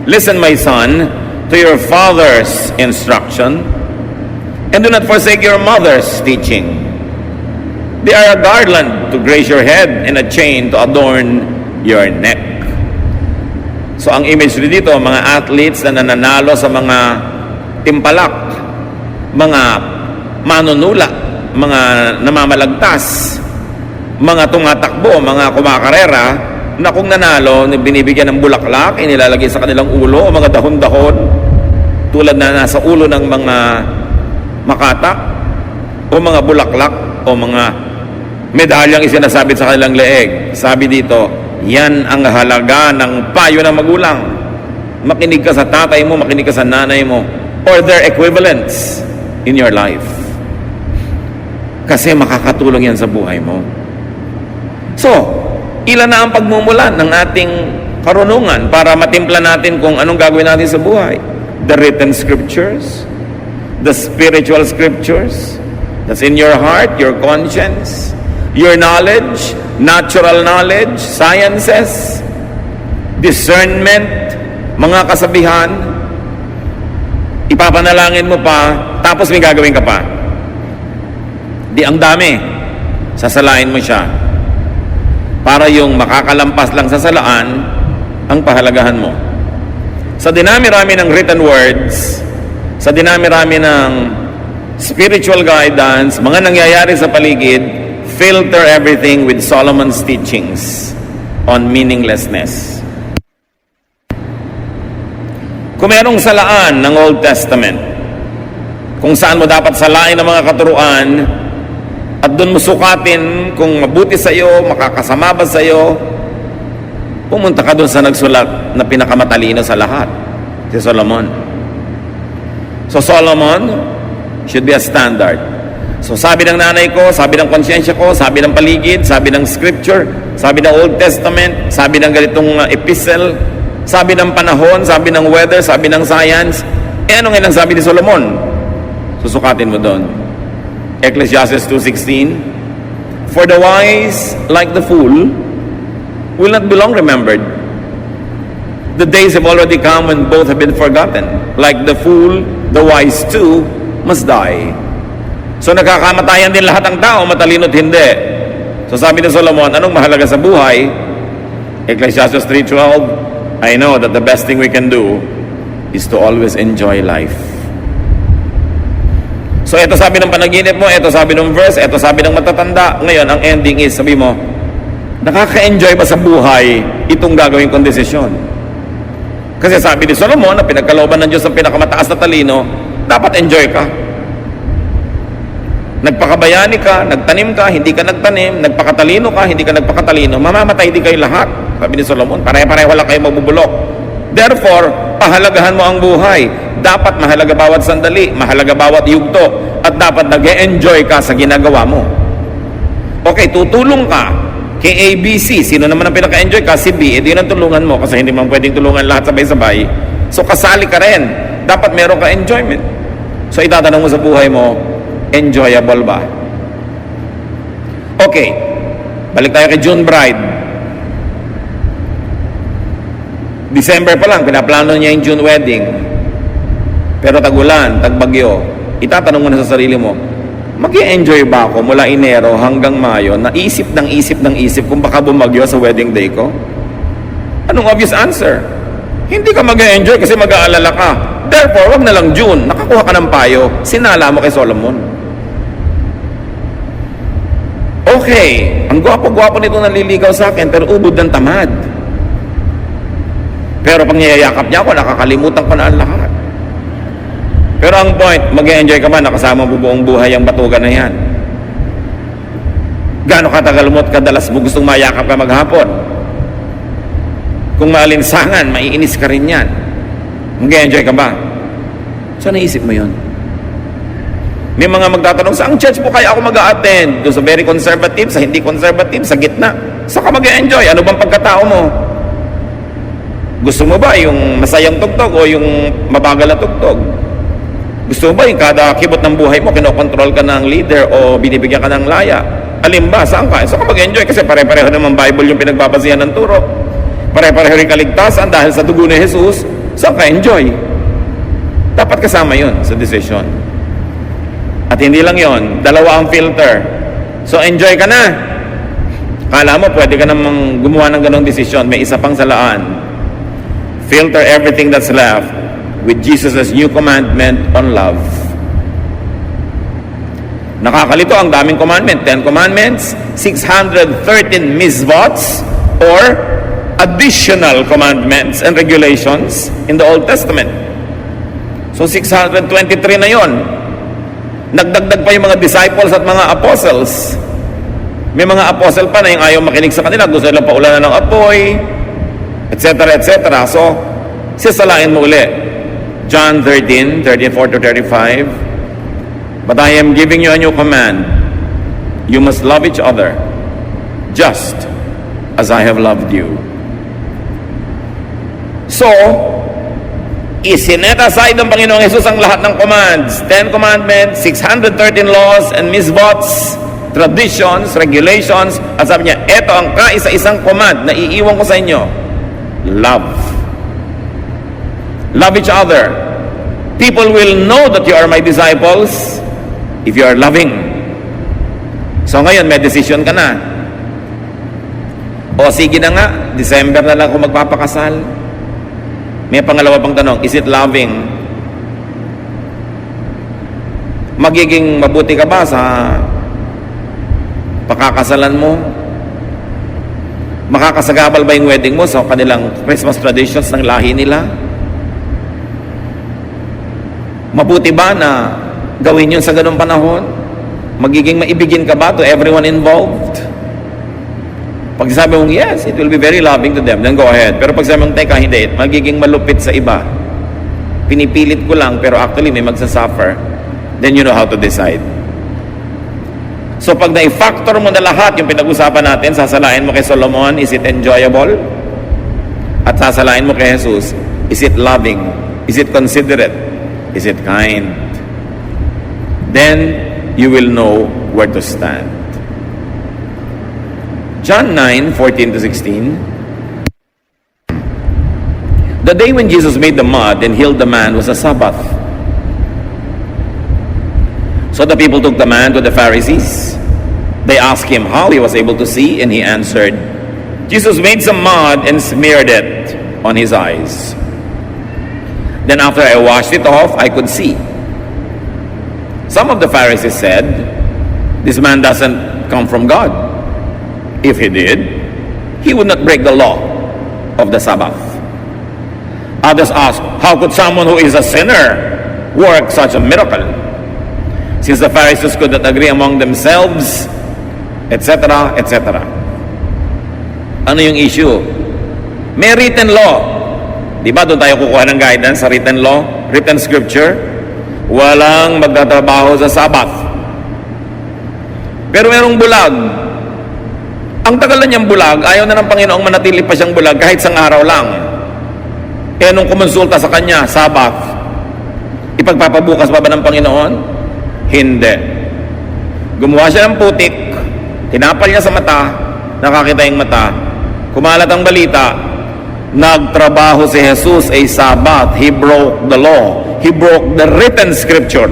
"Listen, my son, to your father's instruction, and do not forsake your mother's teaching. They are a garland to grace your head and a chain to adorn your neck." So ang imagery dito, mga athletes na nananalo sa mga timpalak, mga manunula, mga namamalagtas, mga tumatakbo, mga kumakarera, na kung nanalo, binibigyan ng bulaklak, inilalagay sa kanilang ulo, o mga dahon-dahon, tulad na nasa ulo ng mga makata, o mga bulaklak, o mga medalyang isinasabit sa kanilang leeg. Sabi dito, yan ang halaga ng payo ng magulang. Makinig ka sa tatay mo, makinig ka sa nanay mo, or their equivalents in your life. Kasi makakatulong yan sa buhay mo. So, ilan na ang pagmumulan ng ating karunungan para matimpla natin kung anong gagawin natin sa buhay? The written scriptures, the spiritual scriptures, that's in your heart, your conscience, your knowledge, natural knowledge, sciences, discernment, mga kasabihan, ipapanalangin mo pa, tapos may gagawin ka pa. Di ang dami, sasalain mo siya. Para yung makakalampas lang sa salaan, ang pahalagahan mo. Sa dinami-rami ng written words, sa dinami-rami ng spiritual guidance, mga nangyayari sa paligid, filter everything with Solomon's teachings on meaninglessness. Kung merong salaan ng Old Testament, kung saan mo dapat salain ang mga katuruan, at doon mo sukatin kung mabuti sa iyo, makakasama ba sa iyo, pumunta ka doon sa nagsulat na pinakamatalino sa lahat, si Solomon. So Solomon should be a standard. So sabi ng nanay ko, sabi ng konsyensya ko, sabi ng paligid, sabi ng scripture, sabi ng Old Testament, sabi ng ganitong epistle, sabi ng panahon, sabi ng weather, sabi ng science, ano nga lang sabi ni Solomon? Susukatin mo doon. Ecclesiastes 2:16, "For the wise, like the fool, will not be long remembered. The days have already come when both have been forgotten. Like the fool, the wise too must die." So nagkakamatayan din lahat ng tao, matalino't hindi. So sabi ni Solomon, anong mahalaga sa buhay? Ecclesiastes 3:12, "I know that the best thing we can do is to always enjoy life." So ito sabi ng panaginip mo, ito sabi ng verse, ito sabi ng matatanda. Ngayon, ang ending is, sabi mo, nakaka-enjoy ba sa buhay itong gagawin kong desisyon? Kasi sabi ni Solomon, na pinagkalooban ng Diyos ang pinakamataas na talino, dapat enjoy ka. Nagpakabayani ka, nagtanim ka, hindi ka nagtanim, nagpakatalino ka, hindi ka nagpakatalino, mamamatay di kayo lahat. Sabi ni Solomon, pare-pareho lang kayo mabubulok. Therefore, pahalagahan mo ang buhay. Dapat mahalaga bawat sandali, mahalaga bawat yugto, at dapat nag-e-enjoy ka sa ginagawa mo. Okay, tutulong ka kay ABC. Sino naman ang pinaka-enjoy ka? Si B. Di nang tulungan mo kasi hindi man pwedeng tulungan lahat sabay-sabay. So kasali ka rin. Dapat meron ka enjoyment. So itatanong mo sa buhay mo, enjoyable ba? Okay, balik tayo kay June Bride. December pa lang, pinaplano niya yung June wedding. Pero tag-ulan, tag-bagyo. Itatanong mo na sa sarili mo, mag-i-enjoy ba ako mula Enero hanggang Mayo na isip kung baka bumagyo sa wedding day ko? Anong obvious answer? Hindi ka mag-i-enjoy kasi mag-aalala ka. Therefore, wag na lang June. Nakakuha ka ng payo. Sinala mo kay Solomon. Okay, ang gwapo-gwapo nito naliligaw sa akin pero ubod ng tamad. Pero pag niyayakap niya ako, nakakalimutan ko na ang lahat. Pero ang point, mag-enjoy ka ba nakasama mo buong buhay ang batugan na yan? Gaano katagal mo at kadalas mo gustong mayakap ka maghapon? Kung maalinsangan, maiinis ka rin yan. Mag-enjoy ka ba? So naisip mo yun? May mga magtatanong, saang church po kaya ako mag-a-attend? Doon sa very conservative, sa hindi conservative, sa gitna. Saan ka mag-enjoy? Ano bang pagkatao mo? Gusto mo ba yung masayang tugtog o yung mabagal na tugtog? Gusto mo ba yung kada kibot ng buhay mo, kinokontrol ka ng leader o binibigyan ka ng laya? Alin ba? Saan ka? So ka mag-enjoy kasi pare-pareho naman Bible yung pinagbabasihan ng turo. Pare-pareho rin kaligtasan dahil sa dugo ni Jesus. Saan ka enjoy? Dapat kasama yun sa decision. At hindi lang yon, dalawa ang filter. So enjoy ka na. Kala mo pwede ka namang gumawa ng ganong desisyon. May isa pang salaan. Filter everything that's left with Jesus' new commandment on love. Nakakalito ang daming commandment. 10 commandments, 613 misvots or additional commandments and regulations in the Old Testament. So 623 na yon. Nagdagdag pa yung mga disciples at mga apostles. May mga apostle pa na yung ayaw makinig sa kanila. Gusto nilang paulanan ng apoy, etc. etc. So, sisalain mo uli. John 13:34-35. But I am giving you a new command. You must love each other just as I have loved you. So, isinet aside ng Panginoong Jesus ang lahat ng commands. 10 commandments, 613 laws and misvots, traditions, regulations. At sabi niya, eto ang kaisa-isang command na iiwan ko sa inyo. Love. Love each other. People will know that you are my disciples if you are loving. So ngayon, may decision ka na. O sige na nga, December na lang ako magpapakasal. May pangalawa pang tanong, is it loving? Magiging mabuti ka ba sa pakakasalan mo? Makakasagabal ba yung wedding mo sa kanilang Christmas traditions ng lahi nila? Mabuti ba na gawin yun sa ganung panahon? Magiging maibigin ka ba to everyone involved? Pag sabi mong yes, it will be very loving to them, then go ahead. Pero pag sabi mong teka, hindi, magiging malupit sa iba. Pinipilit ko lang, pero actually may magsasuffer. Then you know how to decide. So pag na-factor mo na lahat yung pinag-usapan natin, sasalain mo kay Solomon, is it enjoyable? At sasalain mo kay Jesus, is it loving? Is it considerate? Is it kind? Then you will know where to stand. John 9:14-16. The day when Jesus made the mud and healed the man was a Sabbath. So the people took the man to the Pharisees. They asked him how he was able to see, and he answered, Jesus made some mud and smeared it on his eyes. Then after I washed it off, I could see. Some of the Pharisees said, this man doesn't come from God. If he did, he would not break the law of the Sabbath. Others asked, how could someone who is a sinner work such a miracle? Since the Pharisees could not agree among themselves, etc., etc. Ano yung issue? May written law. Di ba doon tayo kukuha ng guidance sa written law, written scripture? Walang magtatrabaho sa Sabbath. Pero merong bulag. Ang tagal na niyang bulag, ayaw na ng Panginoong manatili pa siyang bulag kahit isang araw lang. Kaya nung kumonsulta sa kanya, Sabbath, ipagpapabukas pa ba ng Panginoon? Hindi. Gumawa siya ng putik, tinapal niya sa mata, nakakita yung mata, kumalat ang balita, nagtrabaho si Jesus ay Sabbath. He broke the law. He broke the written scripture.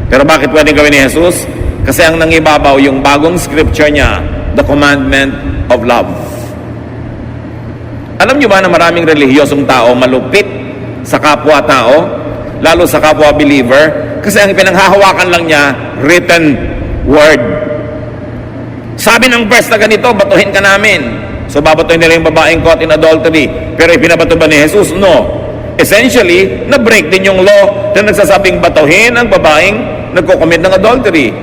Pero bakit pwedeng gawin ni Jesus? Kasi ang nangibabaw yung bagong scripture niya, the commandment of love. Alam niyo ba na maraming relihiyosong tao malupit sa kapwa-tao, lalo sa kapwa-believer, kasi ang pinanghahawakan lang niya, written word. Sabi ng verse na ganito, batuhin ka namin. So babatuhin nila yung babaeng caught in adultery. Pero ipinabato ba ni Jesus? No. Essentially, na-break din yung law na nagsasabing batuhin ang babaeng nagko-commit ng adultery.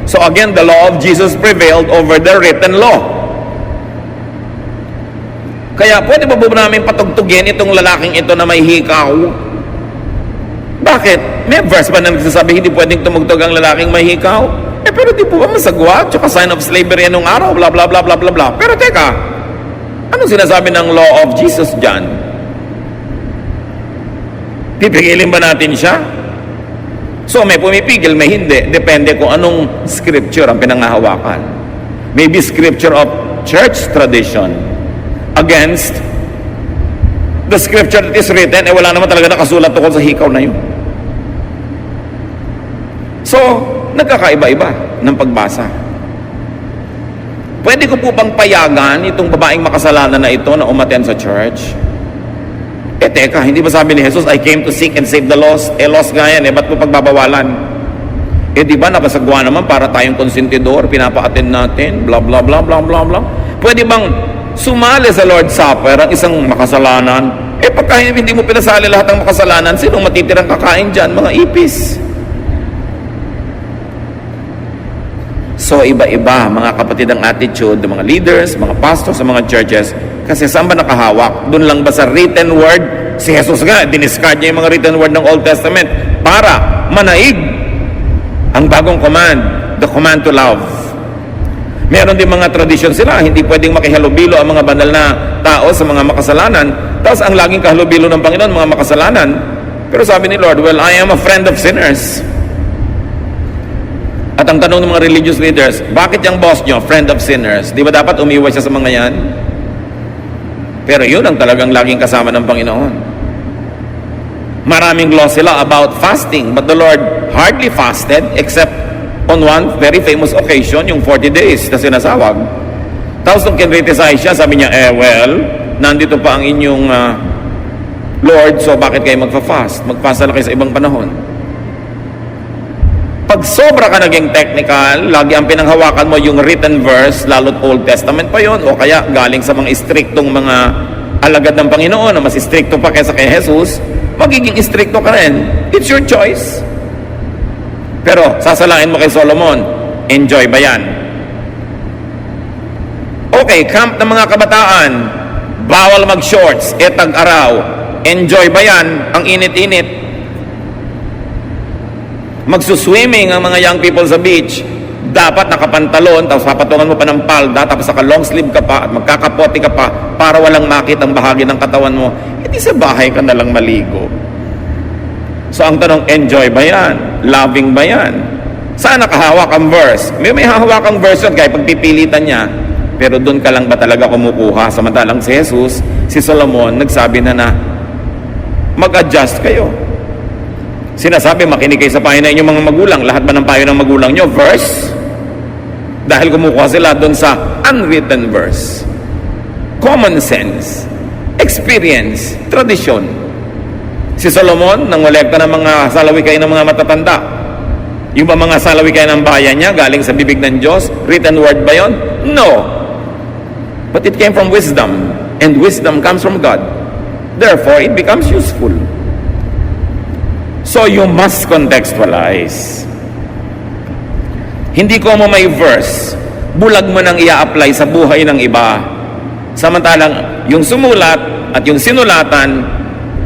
So again, the law of Jesus prevailed over the written law. Kaya pwede ba namin patugtugin itong lalaking ito na may hikaw? Bakit? May verse ba na nagsasabi hindi pwedeng tumugtog ang lalaking may hikaw? Pero di po ba masagwa? Tsaka sign of slavery anong araw, bla bla bla bla bla bla. Pero teka, anong sinasabi ng law of Jesus dyan? Pipigilin ba natin siya? So may pumipigil, may hindi. Depende kung anong scripture ang pinangahawakan. Maybe scripture of church tradition against the scripture that is written, wala naman talaga nakasulat tungkol sa hikaw na yun. So, nagkakaiba-iba ng pagbasa. Pwede ko po bang payagan itong babaeng makasalanan na ito na umaten sa church? Teka, hindi ba sabi ni Jesus, I came to seek and save the lost? Lost nga yan, ba't mo pagbabawalan? Di ba nakasagwa naman para tayong konsentidor, pinapa-attend natin, blah, blah, blah, blah, blah, blah. Pwede bang sumali sa Lord's Supper ang isang makasalanan? Pagka hindi mo pinasali lahat ng makasalanan, sinong matitirang kakain dyan? Mga ipis. So, iba-iba, mga kapatid, ang attitude ng mga leaders, mga pastors sa mga churches. Kasi saan ba nakahawak? Doon lang ba sa written word? Si Jesus nga, diniscard niya yung mga written word ng Old Testament para manaig ang bagong command, the command to love. Meron din mga tradisyon sila, hindi pwedeng makihalubilo ang mga banal na tao sa mga makasalanan. Tapos ang laging kahalubilo ng Panginoon, mga makasalanan. Pero sabi ni Lord, well, I am a friend of sinners. At ang tanong ng mga religious leaders, bakit yung boss nyo, friend of sinners? Di ba dapat umiwas siya sa mga yan? Pero yun ang talagang laging kasama ng Panginoon. Maraming law sila about fasting, but the Lord hardly fasted except on one very famous occasion, yung 40 days na sinasawag. Tapos nung kinriticize siya, sabi niya, well, nandito pa ang inyong Lord, so bakit kayo magfa-fast? Mag-fast na kayo sa ibang panahon. Pag sobra ka naging technical, lagi ang pinanghawakan mo yung written verse, lalo't Old Testament pa yon, o kaya galing sa mga istriktong mga alagad ng Panginoon na mas istrikto pa kaysa kay Jesus, magiging istrikto ka rin. It's your choice. Pero sasalain mo kay Solomon, enjoy ba yan? Okay, camp ng mga kabataan, bawal mag-shorts, tag-araw, enjoy ba yan? Ang init-init. Magsuswimming ang mga young people sa beach, dapat nakapantalon, tapos papatungan mo pa ng palda, tapos saka long sleeve ka pa, at magkakapote ka pa, para walang makita ang bahagi ng katawan mo. Hindi sa bahay ka nalang maligo. So ang tanong, enjoy ba yan? Loving ba yan? Saan nakahawak ang verse? May hahawak ang verse yun, kaya pagpipilitan niya, pero doon ka lang ba talaga kumukuha? Samantalang si Jesus, si Solomon, nagsabi na mag-adjust kayo. Sinasabi, makinig kayo sa payo na inyong mga magulang. Lahat ba ng payo ng magulang nyo? Verse? Dahil kumukuha sila doon sa unwritten verse. Common sense. Experience. Tradisyon. Si Solomon, nangolekta ng mga salawikay ng mga matatanda. Yung ba mga salawikay ng bayan niya, galing sa bibig ng Diyos? Written word ba yon? No. But it came from wisdom. And wisdom comes from God. Therefore, it becomes useful. So you must contextualize. Hindi ko mo may verse, bulag mo nang i-apply sa buhay ng iba. Samantalang yung sumulat at yung sinulatan,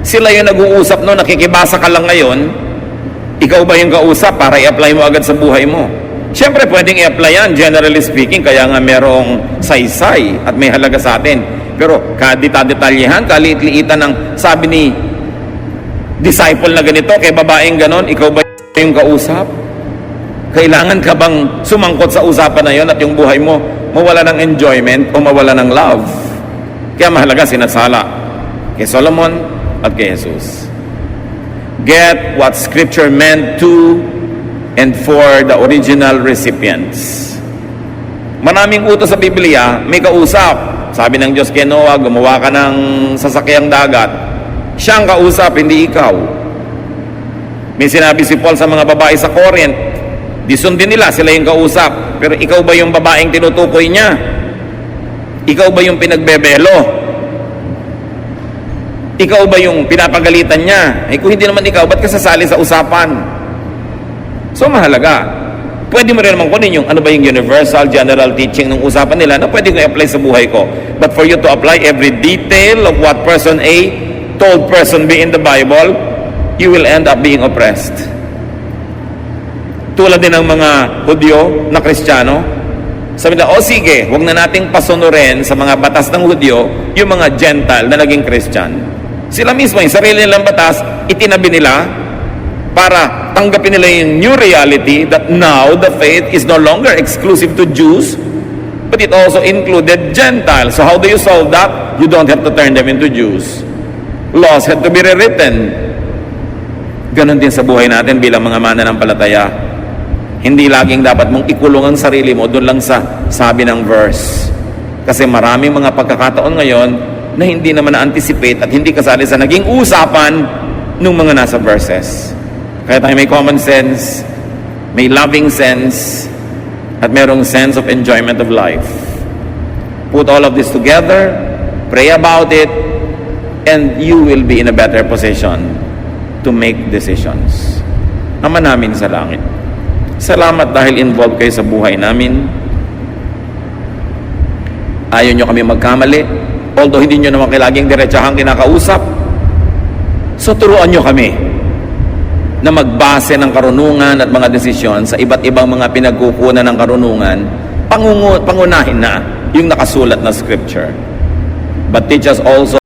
sila yung nag-uusap no, nakikibasa ka lang ngayon, ikaw ba yung kausap para i-apply mo agad sa buhay mo? Siyempre pwedeng i-apply yan, generally speaking, kaya nga merong saysay at may halaga sa atin. Pero kadita-detalyehan, kaliit-liitan ng sabi ni disciple na ganito, kay babaeng ganon, ikaw ba yung kausap? Kailangan ka bang sumangkot sa usapan na yon at yung buhay mo mawala ng enjoyment o mawala ng love? Kaya mahalaga sinasala kay Solomon at kay Jesus. Get what Scripture meant to and for the original recipients. Maraming utos sa Biblia, may kausap. Sabi ng Diyos kay Noah, gumawa ka ng sasakyang dagat. Siya ang kausap, hindi ikaw. May sinabi si Paul sa mga babae sa Corinth, di sundin nila, sila yung kausap. Pero ikaw ba yung babaeng tinutukoy niya? Ikaw ba yung pinagbebelo? Ikaw ba yung pinapagalitan niya? Kung hindi naman ikaw, ba't ka sasali sa usapan? So mahalaga. Pwede mo rin naman kunin yung ano ba yung universal general teaching ng usapan nila na pwede ko i-apply sa buhay ko. But for you to apply every detail of what person A told person B in the Bible, you will end up being oppressed. Tulad din ng mga Hudyo na Kristiyano, sabi na, sige, huwag na nating pasunurin sa mga batas ng Hudyo yung mga Gentile na naging Christian. Sila mismo, yung sarili nilang batas, itinabi nila para tanggapin nila yung new reality that now the faith is no longer exclusive to Jews, but it also included Gentiles. So how do you solve that? You don't have to turn them into Jews. Laws had to be rewritten. Ganon din sa buhay natin bilang mga mananampalataya. Hindi laging dapat mong ikulong ang sarili mo doon lang sa sabi ng verse. Kasi maraming mga pagkakataon ngayon na hindi naman na-anticipate at hindi kasali sa naging usapan ng mga nasa verses. Kaya tayo may common sense, may loving sense, at merong sense of enjoyment of life. Put all of this together, pray about it, and you will be in a better position to make decisions. Ama namin sa langit, salamat dahil involved kayo sa buhay namin. Ayaw nyo kami magkamali, although hindi nyo naman laging diretsahang kinakausap. So turuan nyo kami na magbase ng karunungan at mga desisyon sa iba't ibang mga pinagkukunan ng karunungan, pangunahin na yung nakasulat na scripture. But teach us also